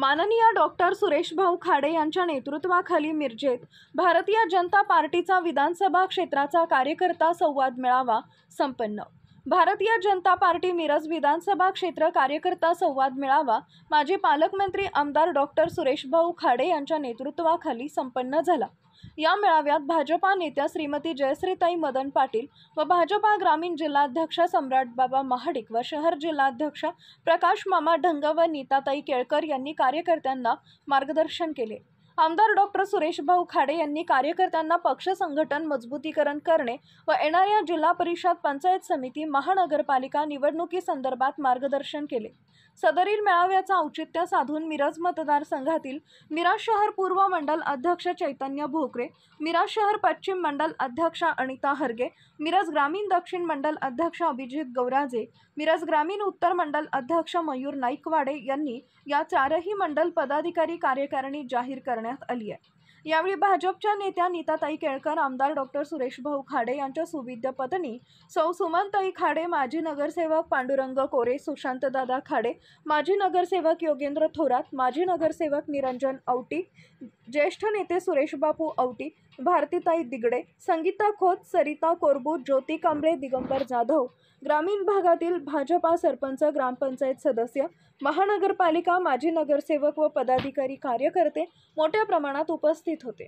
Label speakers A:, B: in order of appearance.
A: माननीय डॉक्टर सुरेशभाऊ खाडे यांच्या नेतृत्वाखाली मिरजेत भारतीय जनता पार्टीचा विधानसभा क्षेत्राचा कार्यकर्ता संवाद मेळावा संपन्न। भारतीय जनता पार्टी मिरज विधानसभा क्षेत्र कार्यकर्ता संवाद मेळावा माजी पालकमंत्री आमदार डॉक्टर सुरेशभाऊ खाडे यांच्या नेतृत्वाखाली संपन्न झाला। या मेळाव्यात भाजपा नेत्या श्रीमती जयश्रीताई मदन पाटील व भाजपा ग्रामीण जिल्हाध्यक्ष सम्राट बाबा महाडिक व शहर जिल्हाध्यक्ष प्रकाश मामा ढंग व नीताताई केळकर यांनी कार्यकर्त्यांना मार्गदर्शन केले। आमदार डॉक्टर सुरेशभाऊ खाडे यांनी कार्यकर्त्यांना पक्ष संघटन मजबूतीकरण करणे व येणाऱ्या जिल्हा परिषद पंचायत समिती महानगरपालिका निवडणुकीसंदर्भात मार्गदर्शन केले। सदरील मेळाव्याचा औचित्य साधून मिरज मतदारसंघातील मिरज शहर पूर्व मंडल अध्यक्ष चैतन्य भोकरे, मिरज शहर पश्चिम मंडल अध्यक्ष अनिता हरगे, मिरज ग्रामीण दक्षिण मंडल अध्यक्ष अभिजित गौराजे, मिरज ग्रामीण उत्तर मंडल अध्यक्ष मयूर नाईकवाडे यांनी या चारही मंडल पदाधिकारी कार्यकारिणी जाहीर करण्यात आली आहे। यावेळी भाजपच्या नेत्या नीताताई केळकर, आमदार डॉक्टर सुरेशभाऊ खाडे यांच्या सुविद्य पत्नी सौ सुमनताई खाडे, माजी नगरसेवक पांडुरंग कोरे, सुशांतदादा खाडे, माजी नगरसेवक योगेंद्र थोरात, माजी नगरसेवक निरंजन औटी, ज्येष्ठ नेते सुरेशबापू औटी, भारतीताई दिगडे, संगीता खोत, सरिता कोरबू, ज्योती कांबळे, दिगंबर जाधव, ग्रामीण भागातील भाजपा सरपंच, ग्रामपंचायत सदस्य, महानगरपालिका माजी नगरसेवक व पदाधिकारी कार्यकर्ते मोठ्या प्रमाणात उपस्थित होते।